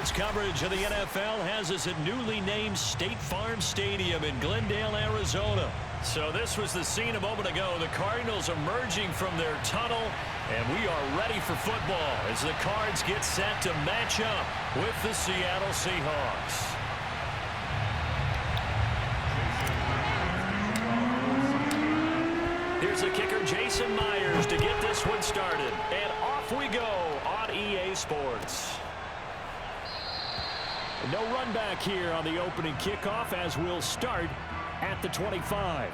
Sports coverage of the NFL has us at newly named State Farm Stadium in Glendale, Arizona. So this was the scene a moment ago. The Cardinals emerging from their tunnel, and we are ready for football as the Cards get set to match up with the Seattle Seahawks. Here's the kicker, Jason Myers, to get this one started. And off we go on EA Sports. No run back here on the opening kickoff as we'll start at the 25.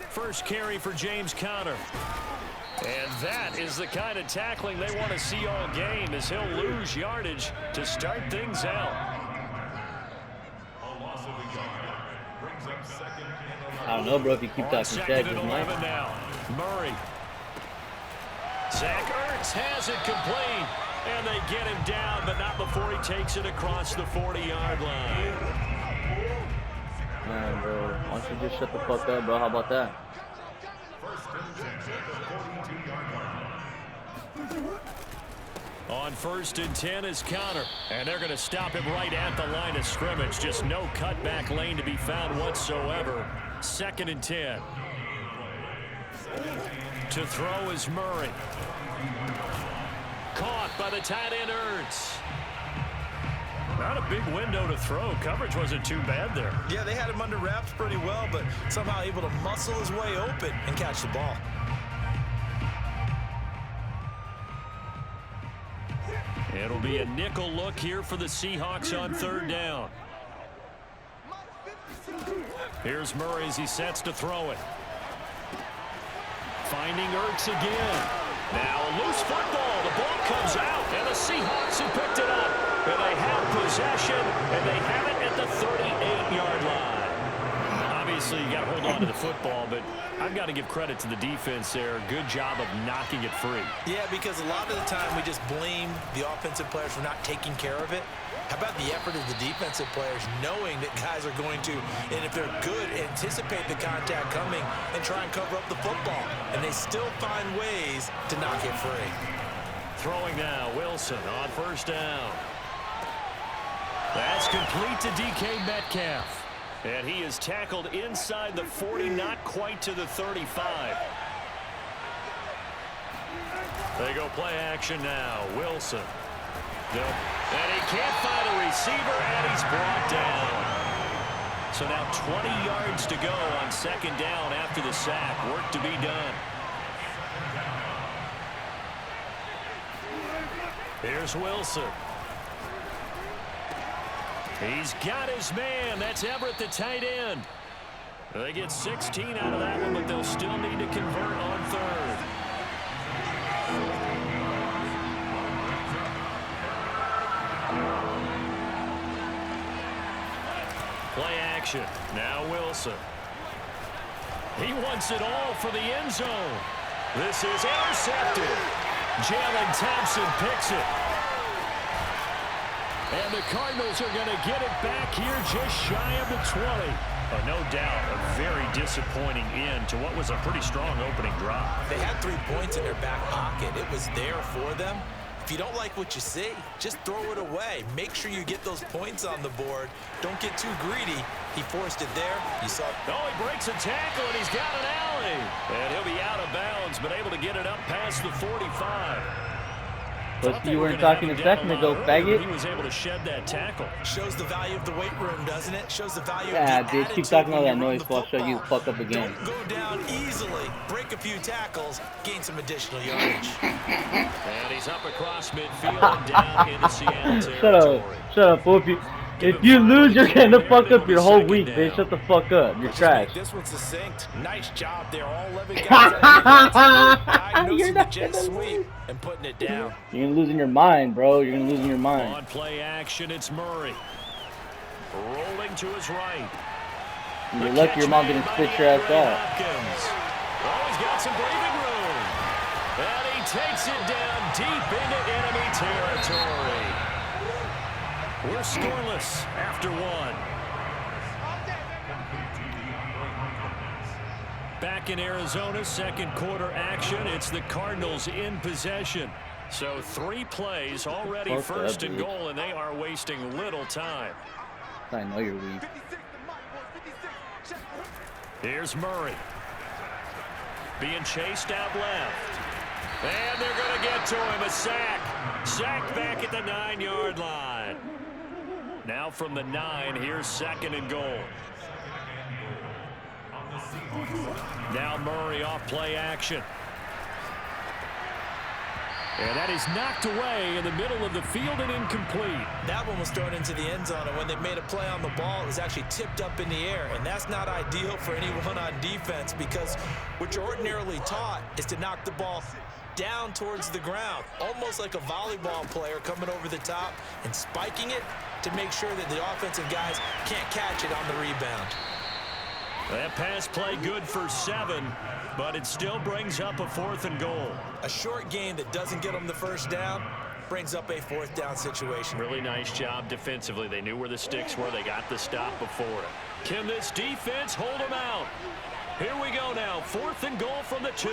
First carry for James Conner. And that is the kind of tackling they want to see all game as he'll lose yardage to start things out. I don't know, bro, if you keep talking shit. Now. Murray. Zach Ertz has it complete. And they get him down, but not before he takes it across the 40-yard line. Man, bro, why don't you just shut the fuck up, bro? How about that? On 1st and 10 is Conner, and they're going to stop him right at the line of scrimmage. Just no cutback lane to be found whatsoever. 2nd and 10. To throw is Murray. Caught by the tight end Ertz. Not a big window to throw. Coverage wasn't too bad there. Yeah, they had him under wraps pretty well, but somehow able to muscle his way open and catch the ball. It'll be a nickel look here for the Seahawks on 3rd down. Here's Murray as he sets to throw it. Finding Ertz again. Now a loose football. The ball comes out, and the Seahawks have picked it up. And they have possession, and they have it at the 38-yard line. Obviously, you got to hold on to the football, but I've got to give credit to the defense there. Good job of knocking it free. Yeah, because a lot of the time we just blame the offensive players for not taking care of it. How about the effort of the defensive players knowing that guys are going to, and if they're good, anticipate the contact coming and try and cover up the football. And they still find ways to knock it free. Throwing now, Wilson on 1st down. That's complete to DK Metcalf. And he is tackled inside the 40, not quite to the 35. They go play action now. Wilson. And he can't find a receiver, and he's brought down. So now 20 yards to go on 2nd down after the sack. Work to be done. Here's Wilson. He's got his man. That's Everett, the tight end. They get 16 out of that one, but they'll still need to convert on 3rd. Play action. Now Wilson. He wants it all for the end zone. This is intercepted. Jalen Thompson picks it. And the Cardinals are going to get it back here just shy of the 20. No doubt a very disappointing end to what was a pretty strong opening drive. They had 3 points in their back pocket. It was there for them. If you don't like what you see, just throw it away. Make sure you get those points on the board. Don't get too greedy. He forced it there. You saw. Oh, he breaks a tackle, and he's got an alley. And he'll be out of bounds, but able to get it up past the 45. But you weren't talking a second ago, faggot. He was able to shed that tackle. Shows the value of the weight room, doesn't it? Shows the value of the attitude. Dude, keep talking all that noise while I'll show you the fuck up again. Don't go down easily. Break a few tackles. Gain some additional yardage. And he's up across midfield and down into Seattle territory. Shut up, fool. If you lose, you're gonna fuck up your whole week, bitch. Shut the fuck up. You're trash. This one's succinct. Nice job there. All 11 guys diagnosing the jet sweep and putting it down. You're gonna lose in your mind, bro. You're gonna lose in your mind. On play action, it's Murray. Rolling to his right. You're lucky your mom didn't spit your ass out. Oh, he's got some breathing room. And he takes it down deep into enemy territory. We're scoreless after one. Back in Arizona, second quarter action. It's the Cardinals in possession. So 3 plays already, first and goal, and they are wasting little time. I know you're weak. Here's Murray. Being chased out left. And they're going to get to him. A sack. Sack back at the 9-yard line. Now from the 9, here's second and goal. Now Murray off play action. And that is knocked away in the middle of the field and incomplete. That one was thrown into the end zone, and when they made a play on the ball, it was actually tipped up in the air, and that's not ideal for anyone on defense because what you're ordinarily taught is to knock the ball down towards the ground, almost like a volleyball player coming over the top and spiking it to make sure that the offensive guys can't catch it on the rebound. That pass play good for 7, but it still brings up a 4th and goal. A short game that doesn't get them the first down brings up a 4th down situation. Really nice job defensively. They knew where the sticks were. They got the stop before it. Can this defense hold them out? Here we go now. 4th and goal from the 2.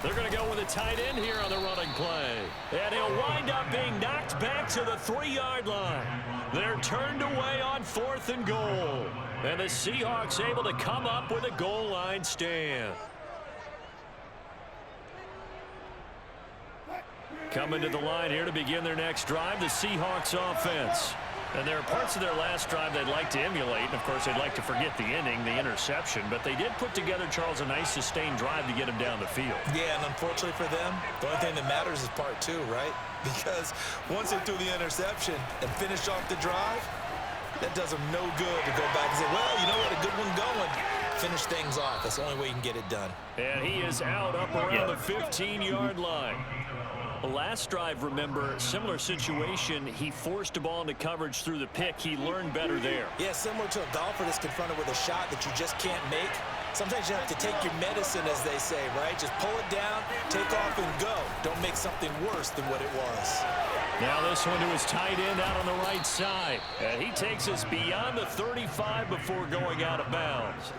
They're going to go with a tight end here on the running play. And he'll wind up being knocked back to the 3-yard line. They're turned away on 4th and goal. And the Seahawks able to come up with a goal line stand. Coming to the line here to begin their next drive, the Seahawks offense. And there are parts of their last drive they'd like to emulate. And, of course, they'd like to forget the inning, the interception. But they did put together, Charles, a nice sustained drive to get him down the field. Yeah, and unfortunately for them, the only thing that matters is part 2, right? Because once they threw the interception and finished off the drive, that does them no good to go back and say, well, you know what, a good one going. Finish things off. That's the only way you can get it done. And he is out up around the 15-yard line. Last drive, remember, similar situation. He forced a ball into coverage through the pick. He learned better there. Yeah, similar to a golfer that's confronted with a shot that you just can't make. Sometimes you have to take your medicine, as they say, right? Just pull it down, take off, and go. Don't make something worse than what it was. Now this one to his tight end out on the right side. And he takes us beyond the 35 before going out of bounds.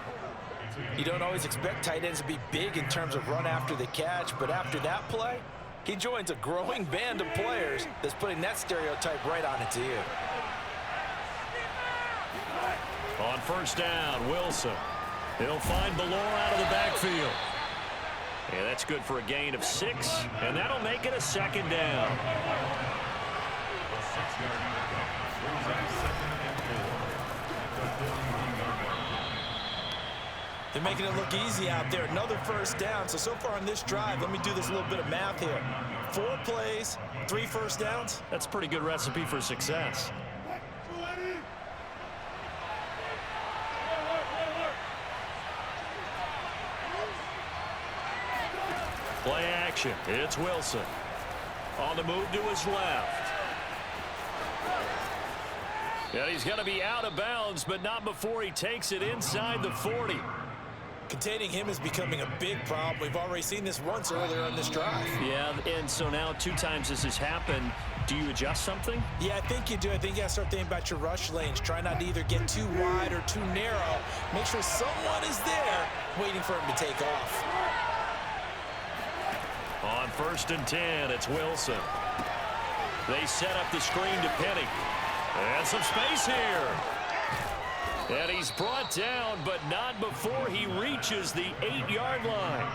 You don't always expect tight ends to be big in terms of run after the catch, but after that play, he joins a growing band of players that's putting that stereotype right on its ear. On first down, Wilson. He'll find Ballore out of the backfield. Yeah, that's good for a gain of 6, and that'll make it a 2nd down. They're making it look easy out there. Another first down. So far on this drive, let me do this little bit of math here. 4 plays, 3 first downs. That's a pretty good recipe for success. Play action. It's Wilson. On the move to his left. And he's going to be out of bounds, but not before he takes it inside the 40. Containing him is becoming a big problem. We've already seen this once earlier on this drive. Yeah, and so now 2 times this has happened. Do you adjust something? Yeah, I think you do. I think you got to start thinking about your rush lanes. Try not to either get too wide or too narrow. Make sure someone is there waiting for him to take off. On 1st and 10, it's Wilson. They set up the screen to Penny. And some space here. And he's brought down, but not before he reaches the 8-yard line.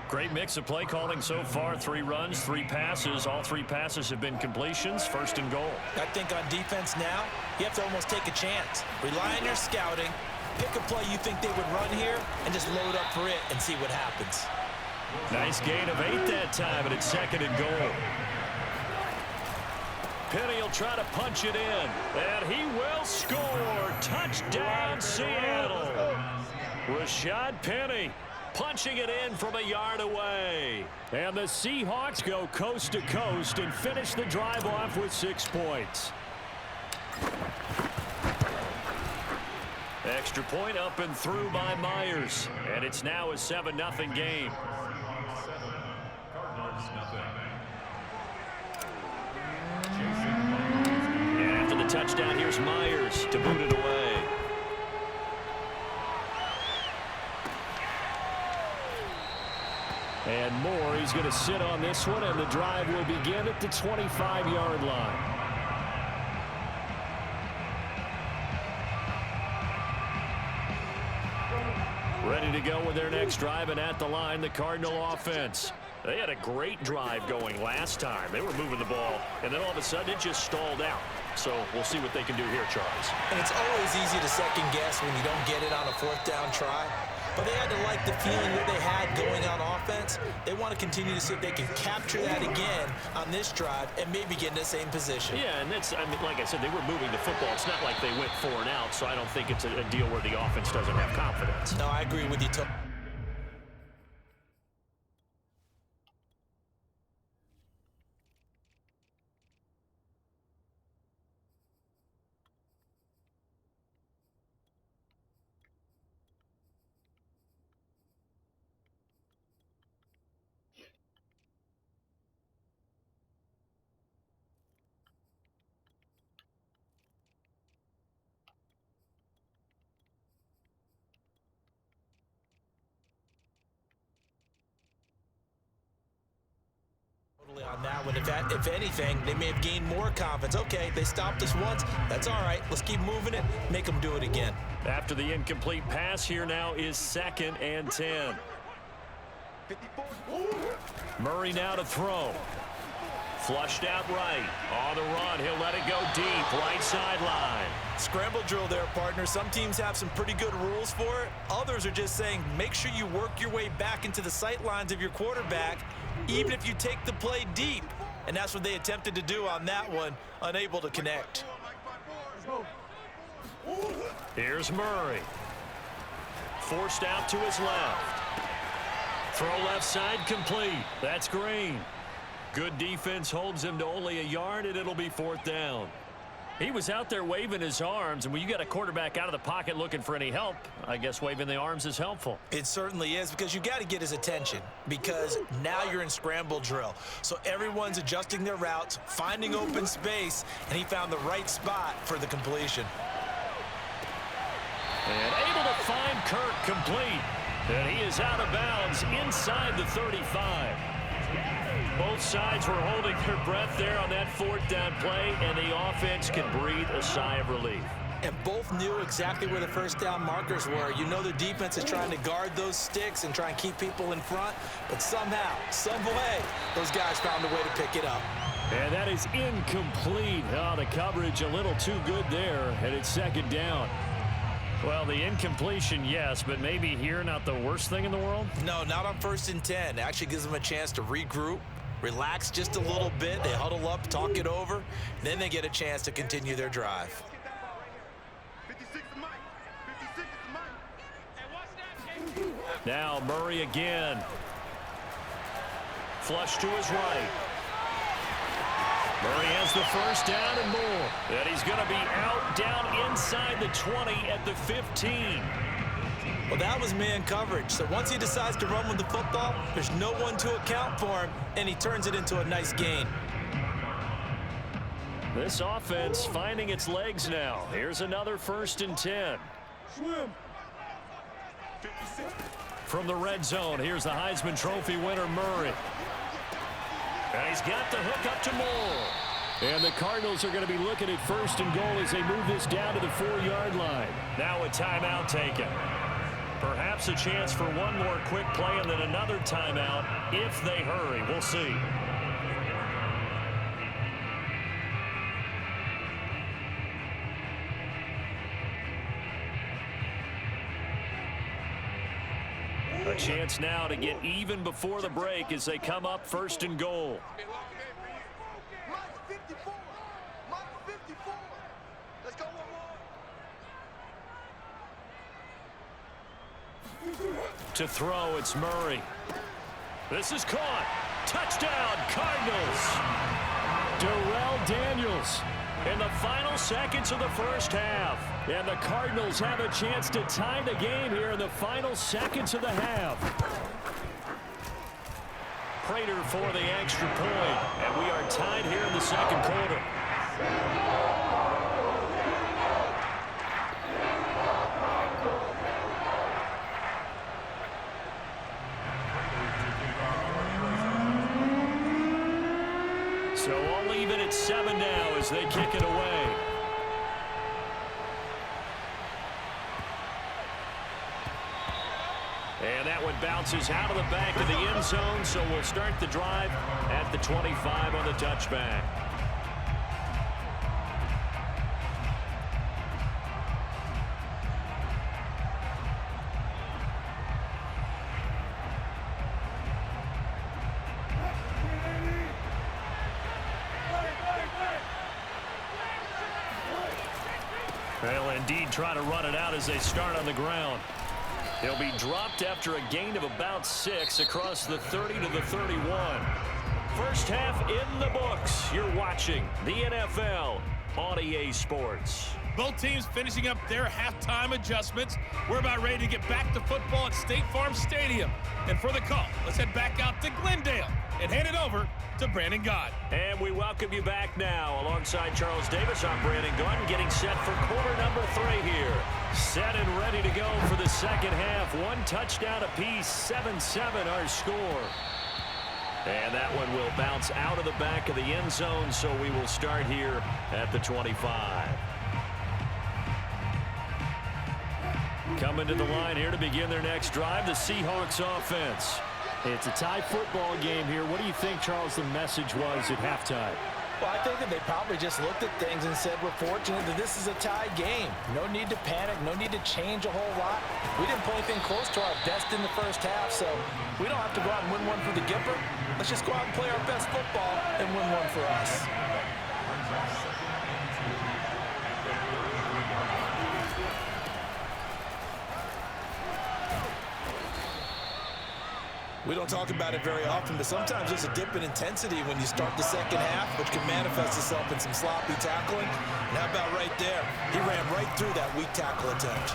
Great mix of play calling so far. 3 runs, 3 passes. All 3 passes have been completions. 1st and goal. I think on defense now, you have to almost take a chance. Rely on your scouting. Pick a play you think they would run here and just load up for it and see what happens. Nice gain of 8 that time, and it's 2nd and goal. Penny will try to punch it in, and he will score. Touchdown, Seattle. Rashad Penny punching it in from a yard away. And the Seahawks go coast to coast and finish the drive off with 6 points. Extra point up and through by Myers, and it's now a 7-0 game. going to sit on this one, and the drive will begin at the 25-yard line. Ready to go with their next drive, and at the line, the Cardinal offense. They had a great drive going last time. They were moving the ball, and then all of a sudden it just stalled out. So we'll see what they can do here, Charles. And it's always easy to second guess when you don't get it on a fourth down try. But they had to like the feeling that they had going on offense. They want to continue to see if they can capture that again on this drive and maybe get in the same position. Yeah, and that's, I mean, like I said, they were moving the football. It's not like they went 4 and out, so I don't think it's a deal where the offense doesn't have confidence. No, I agree with you, totally. On that one, if anything, they may have gained more confidence. Okay, they stopped us once. That's all right. Let's keep moving it. Make them do it again. After the incomplete pass, here now is 2nd and 10. Murray now to throw. Flushed out right. On the run, he'll let it go deep. Right sideline. Scramble drill there, partner. Some teams have some pretty good rules for it. Others are just saying make sure you work your way back into the sight lines of your quarterback, even if you take the play deep. And that's what they attempted to do on that one, unable to connect. Here's Murray. Forced out to his left. Throw left side complete. That's Green. Good defense holds him to only a yard, and it'll be 4th down. He was out there waving his arms, and when you got a quarterback out of the pocket looking for any help, I guess waving the arms is helpful. It certainly is, because you got to get his attention, because now you're in scramble drill. So everyone's adjusting their routes, finding open space, and he found the right spot for the completion. And able to find Kirk complete. And he is out of bounds inside the 35. Both sides were holding their breath there on that 4th down play, and the offense can breathe a sigh of relief. And both knew exactly where the first down markers were. You know the defense is trying to guard those sticks and try and keep people in front, but somehow, some way, those guys found a way to pick it up. And that is incomplete. Oh, the coverage a little too good there, and it's 2nd down. Well, the incompletion, yes, but maybe here not the worst thing in the world? No, not on 1st and 10. It actually gives them a chance to regroup, relax just a little bit. They huddle up, talk it over, then they get a chance to continue their drive. Now Murray again. Flush to his right. Murray has the first down and more. And he's going to be out down inside the 20 at the 15. Well, that was man coverage. So once he decides to run with the football, there's no one to account for him, and he turns it into a nice gain. This offense finding its legs now. Here's another 1st and 10. From the red zone, here's the Heisman Trophy winner, Murray. And he's got the hook up to Moore. And the Cardinals are going to be looking at 1st and goal as they move this down to the 4-yard line. Now a timeout taken. Perhaps a chance for one more quick play and then another timeout if they hurry. We'll see. A chance now to get even before the break as they come up 1st and goal. To throw, it's Murray. This is caught. Touchdown, Cardinals. Darrell Daniels in the final seconds of the first half. And the Cardinals have a chance to tie the game here in the final seconds of the half. Prater for the extra point. And we are tied here in the 2nd quarter. So all even at 7 now as they kick it away. And that one bounces out of the back of the end zone, so we'll start the drive at the 25 on the touchback. They'll indeed try to run it out as they start on the ground. He'll be dropped after a gain of about 6 across the 30 to the 31. First half in the books. You're watching the NFL on EA Sports. Both teams finishing up their halftime adjustments. We're about ready to get back to football at State Farm Stadium. And for the call, let's head back out to Glendale and hand it over to Brandon Gott. And we welcome you back now. Alongside Charles Davis, I'm Brandon Gott, getting set for quarter number 3 here. Set and ready to go for the second half. 1 touchdown apiece, 7-7 our score. And that one will bounce out of the back of the end zone, so we will start here at the 25. Coming to the line here to begin their next drive, the Seahawks offense. It's a tie football game here. What do you think, Charles, the message was at halftime? Well, I think that they probably just looked at things and said, we're fortunate that this is a tie game. No need to panic, no need to change a whole lot. We didn't play anything close to our best in the first half, so we don't have to go out and win one for the Gipper. Let's just go out and play our best football and win one for us. We don't talk about it very often, but sometimes there's a dip in intensity when you start the second half, which can manifest itself in some sloppy tackling. And how about right there? He ran right through that weak tackle attempt.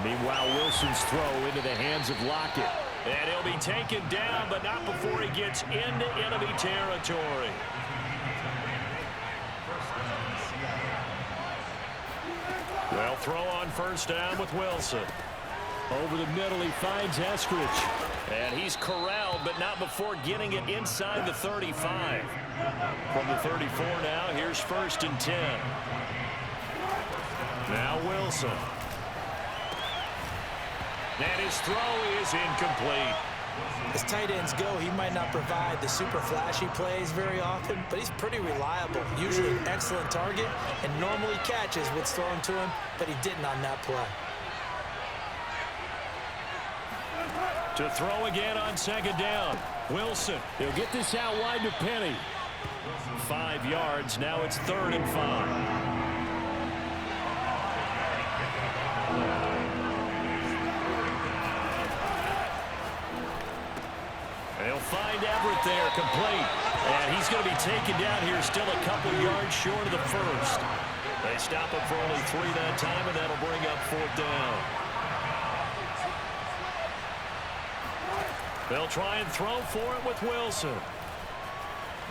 Meanwhile, Wilson's throw into the hands of Lockett. And he'll be taken down, but not before he gets into enemy territory. They'll throw on first down with Wilson. Over the middle, he finds Eskridge. And he's corralled, but not before getting it inside the 35. From the 34 now, here's 1st and 10. Now Wilson. And his throw is incomplete. As tight ends go, he might not provide the super flashy plays very often, but he's pretty reliable. Usually an excellent target, and normally catches what's thrown to him, but he didn't on that play. To throw again on second down. Wilson. He'll get this out wide to Penny. 5 yards. Now it's 3rd and 5. They'll find Everett there, complete. And he's going to be taken down here, still a couple yards short of the first. They stop him for only 3 that time, and that'll bring up 4th down. They'll try and throw for it with Wilson.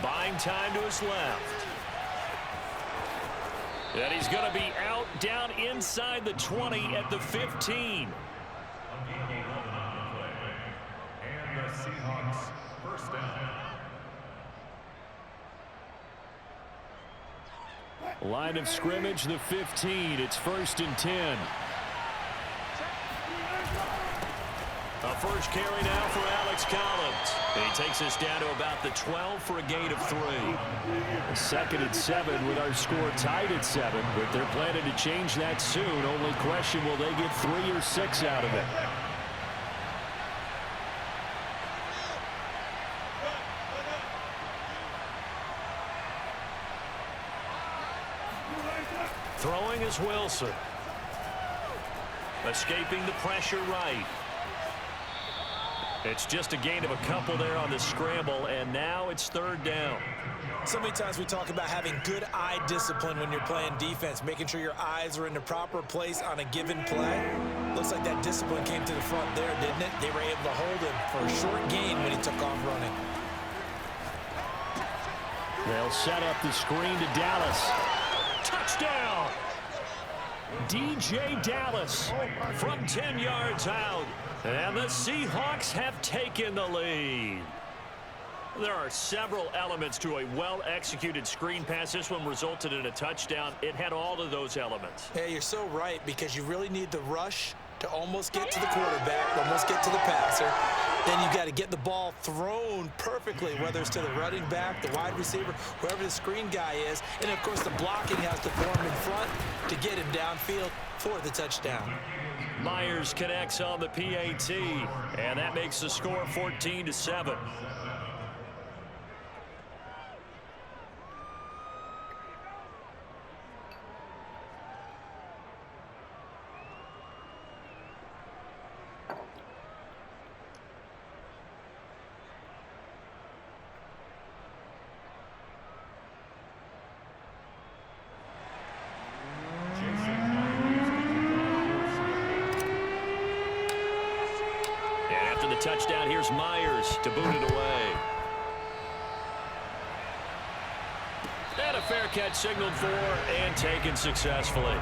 Buying time to his left. And he's going to be out down inside the 20 at the 15. And the Seahawks first down. Line of scrimmage, the 15. It's 1st and 10. A first carry now for Alex Collins. And he takes us down to about the 12 for a gain of 3. 2nd and 7 with our score tied at 7. But they're planning to change that soon. Only question, will they get 3 or 6 out of it? Throwing is Wilson. Escaping the pressure right. It's just a gain of a couple there on the scramble, and now it's 3rd down. So many times we talk about having good eye discipline when you're playing defense, making sure your eyes are in the proper place on a given play. Looks like that discipline came to the front there, didn't it? They were able to hold him for a short gain when he took off running. They'll set up the screen to Dallas. Touchdown! DJ Dallas from 10 yards out. And the Seahawks have taken the lead. There are several elements to a well-executed screen pass. This one resulted in a touchdown. It had all of those elements. Yeah, you're so right, because you really need the rush to almost get to the quarterback, almost get to the passer. Then you've got to get the ball thrown perfectly, whether it's to the running back, the wide receiver, whoever the screen guy is. And, of course, the blocking has to form in front to get him downfield for the touchdown. Myers connects on the PAT, and that makes the score 14-7. Touchdown, here's Myers to boot it away. And a fair catch signaled for and taken successfully.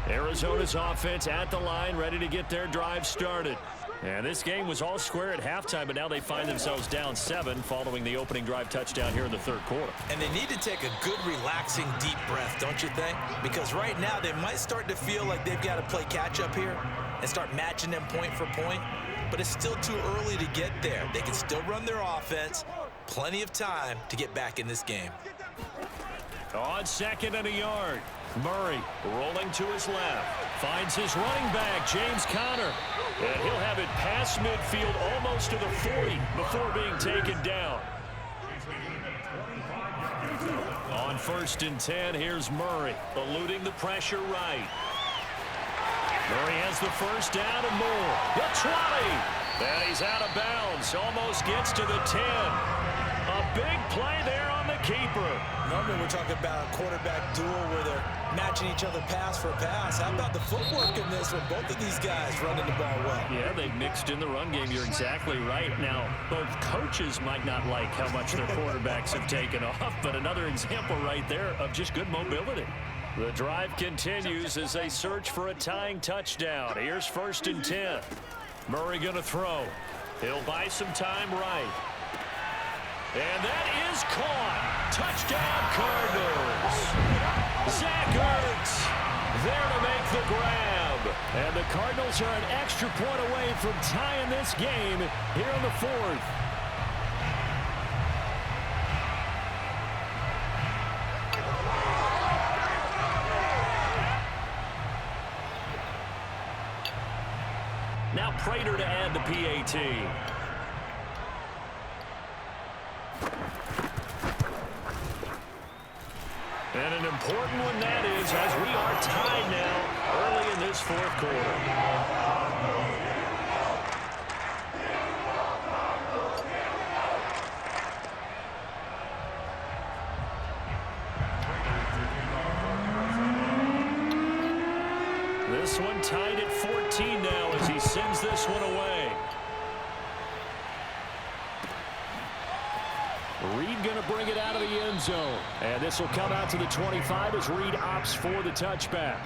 Arizona's offense at the line, ready to get their drive started. And this game was all square at halftime, but now they find themselves down 7 following the opening drive touchdown here in the third quarter. And they need to take a good, relaxing, deep breath, don't you think? Because right now they might start to feel like they've got to play catch-up here and start matching them point for point. But it's still too early to get there. They can still run their offense. Plenty of time to get back in this game. On 2nd and a yard. Murray rolling to his left. Finds his running back, James Conner. And he'll have it past midfield almost to the 40 before being taken down. On 1st and 10, here's Murray, eluding the pressure right. Murray has the first down and more. The 20. And he's out of bounds. Almost gets to the 10. A big play there on the keeper. Normally we're talking about a quarterback duel where they're matching each other pass for pass. How about the footwork in this one? Both of these guys running the ball well. Yeah, they mixed in the run game. You're exactly right. Now, both coaches might not like how much their quarterbacks have taken off, but another example right there of just good mobility. The drive continues as they search for a tying touchdown. Here's 1st and 10. Murray going to throw. He'll buy some time right. And that is caught. Touchdown, Cardinals. Zach Ertz there to make the grab. And the Cardinals are an extra point away from tying this game here in the 4th. Now Prater to add the PAT. And an important one that is, as we are tied now early in this 4th quarter. This one tied at 14 now as he sends this one away. Reed going to bring it out of the end zone. And this will come out to the 25 as Reed opts for the touchback.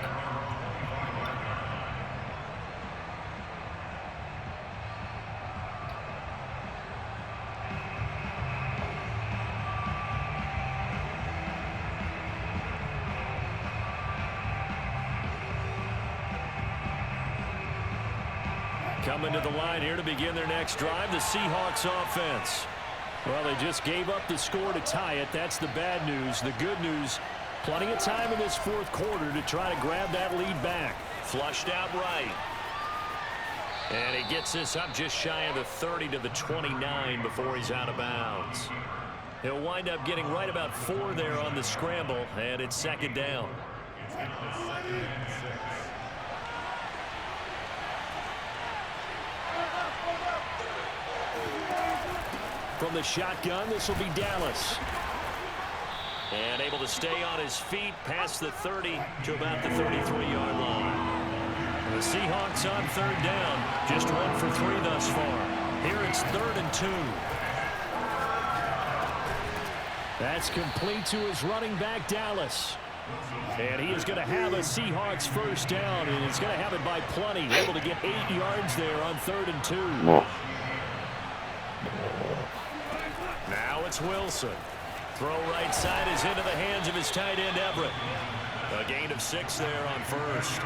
Coming to the line here to begin their next drive, the Seahawks offense. Well, they just gave up the score to tie it. That's the bad news. The good news, plenty of time in this 4th quarter to try to grab that lead back. Flushed out right. And he gets this up just shy of the 30 to the 29 before he's out of bounds. He'll wind up getting right about 4 there on the scramble, and it's 2nd down. From the shotgun, this will be Dallas. And able to stay on his feet past the 30 to about the 33-yard line. The Seahawks on third down. Just 1 for 3 thus far. Here it's 3rd and 2. That's complete to his running back, Dallas. And he is going to have a Seahawks first down, and he's going to have it by plenty. Able to get 8 yards there on 3rd and 2. Now it's Wilson. Throw right side is into the hands of his tight end, Everett. A gain of 6 there on first.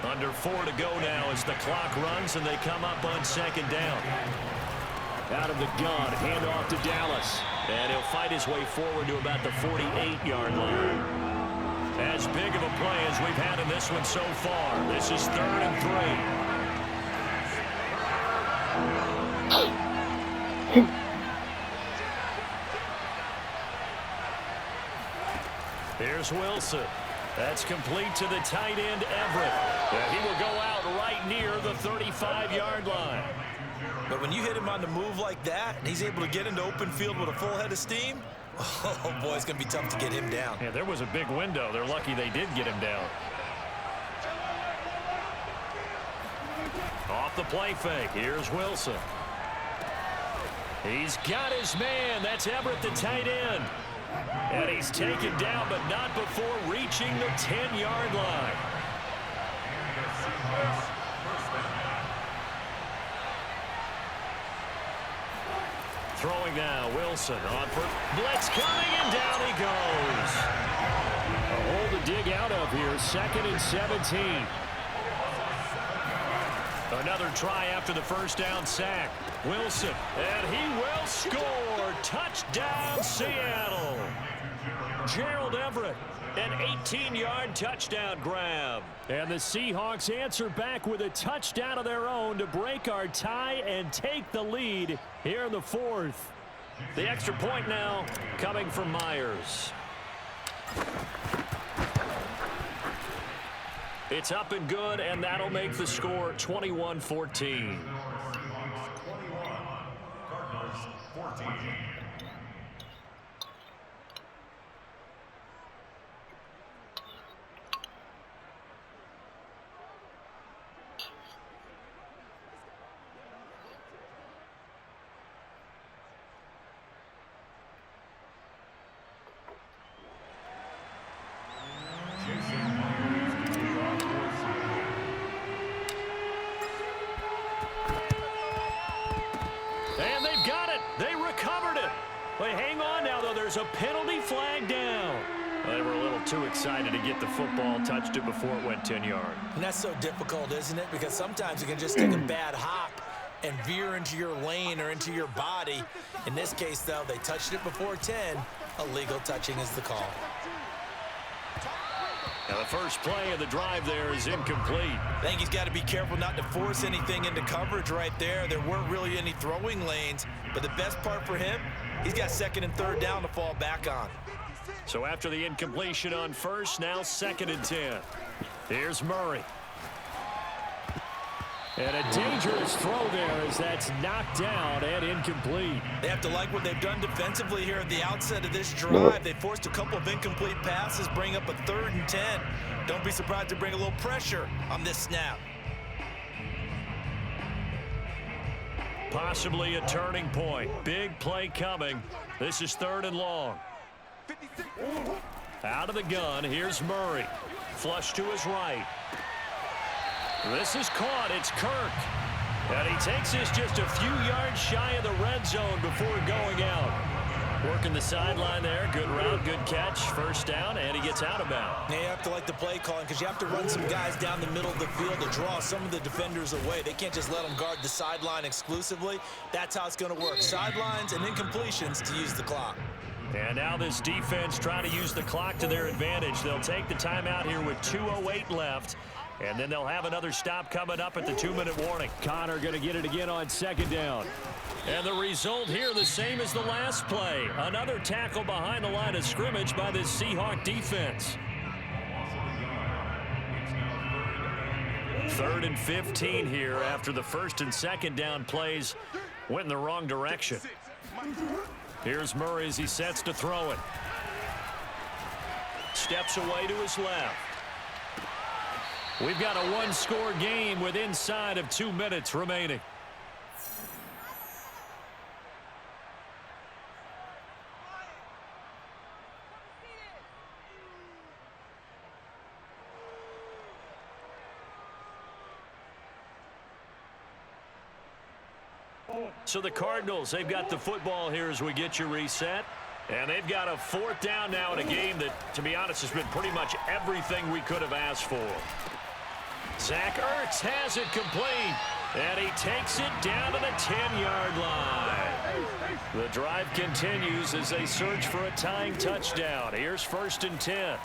Under 4 to go now as the clock runs, and they come up on 2nd down. Out of the gun, handoff to Dallas. And he'll fight his way forward to about the 48-yard line. As big of a play as we've had in this one so far. This is 3rd and 3. Here's Wilson. That's complete to the tight end, Everett. And he will go out right near the 35-yard line. But when you hit him on the move like that, and he's able to get into open field with a full head of steam, oh, boy, it's going to be tough to get him down. Yeah, there was a big window. They're lucky they did get him down. Off the play fake. Here's Wilson. He's got his man. That's Everett, the tight end. And he's taken down, but not before reaching the 10-yard line. Throwing now, Wilson on for blitz coming, and down he goes. A hole to dig out of here, 2nd and 17. Another try after the first down sack. Wilson, and he will score. Touchdown, Seattle. Gerald Everett, an 18-yard touchdown grab. And the Seahawks answer back with a touchdown of their own to break our tie and take the lead here in the 4th. The extra point now coming from Myers. It's up and good, and that'll make the score 21-14. 21, Cardinals 14. And they've got it. They recovered it. They hang on now, though. There's a penalty flag down. They were a little too excited to get the football, touched it before it went 10 yards. And that's so difficult, isn't it? Because sometimes you can just take a bad hop and veer into your lane or into your body. In this case, though, they touched it before 10. Illegal touching is the call. Now the first play of the drive there is incomplete. I think he's got to be careful not to force anything into coverage right there. There weren't really any throwing lanes, but the best part for him, he's got 2nd and 3rd down to fall back on. So after the incompletion on first, now 2nd and 10. Here's Murray. And a dangerous throw there as that's knocked down and incomplete. They have to like what they've done defensively here at the outset of this drive. They forced a couple of incomplete passes, bring up a 3rd and 10. Don't be surprised to bring a little pressure on this snap. Possibly a turning point. Big play coming. This is 3rd and long. Out of the gun, here's Murray. Flush to his right. This is caught. It's Kirk. And he takes this just a few yards shy of the red zone before going out. Working the sideline there. Good route, good catch. First down, and he gets out of bounds. You have to like the play calling because you have to run some guys down the middle of the field to draw some of the defenders away. They can't just let them guard the sideline exclusively. That's how it's going to work. Sidelines and incompletions to use the clock. And now this defense trying to use the clock to their advantage. They'll take the timeout here with 2:08 left. And then they'll have another stop coming up at the 2-minute warning. Connor going to get it again on 2nd down. And the result here the same as the last play. Another tackle behind the line of scrimmage by this Seahawk defense. 3rd and 15 here after the 1st and 2nd down plays went in the wrong direction. Here's Murray as he sets to throw it. steps away to his left. We've got a one-score game with inside of 2 minutes remaining. So the Cardinals, they've got the football here as we get you reset. And they've got a 4th down now in a game that, to be honest, has been pretty much everything we could have asked for. Zach Ertz has it complete, and he takes it down to the 10-yard line. The drive continues as they search for a tying touchdown. Here's 1st and 10.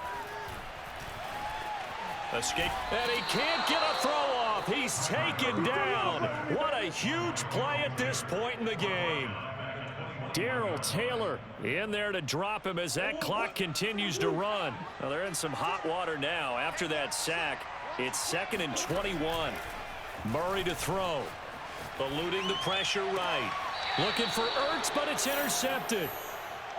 Escape, and he can't get a throw off. He's taken down. What a huge play at this point in the game. Darrell Taylor in there to drop him as that clock continues to run. Well, they're in some hot water now. After that sack, it's 2nd and 21. Murray to throw. Eluding the pressure right. Looking for Ertz, but it's intercepted.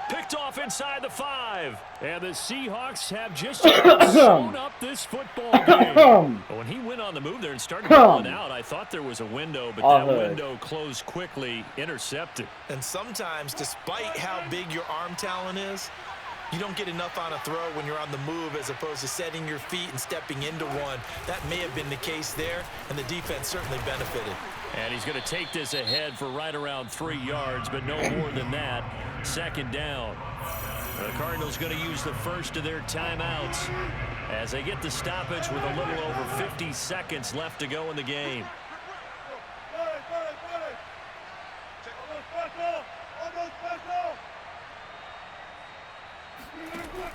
Picked off inside the 5. And the Seahawks have just sewn up this football game. When he went on the move there and started pulling out, I thought there was a window, but that window closed quickly, intercepted. And sometimes, despite how big your arm talent is, you don't get enough on a throw when you're on the move as opposed to setting your feet and stepping into one. That may have been the case there, and the defense certainly benefited. And he's going to take this ahead for right around 3 yards, but no more than that. 2nd down. The Cardinals going to use the first of their timeouts as they get the stoppage with a little over 50 seconds left to go in the game.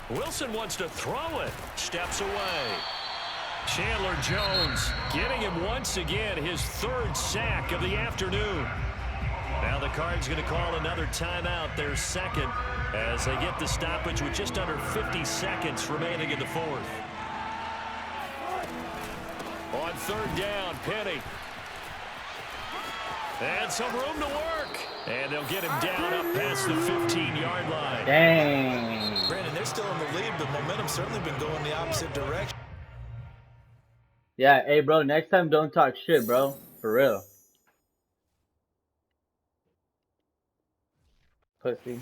Wilson wants to throw it. Steps away. Chandler Jones getting him once again, his 3rd sack of the afternoon. Now the Cards going to call another timeout, their 2nd, as they get the stoppage with just under 50 seconds remaining in the 4th. On 3rd down, Penny. And some room to work. And they'll get him down up past the 15-yard line. Dang. Brandon, they're still in the lead, but momentum's certainly been going the opposite direction. Yeah, hey, bro, next time don't talk shit, bro. For real. Pussy.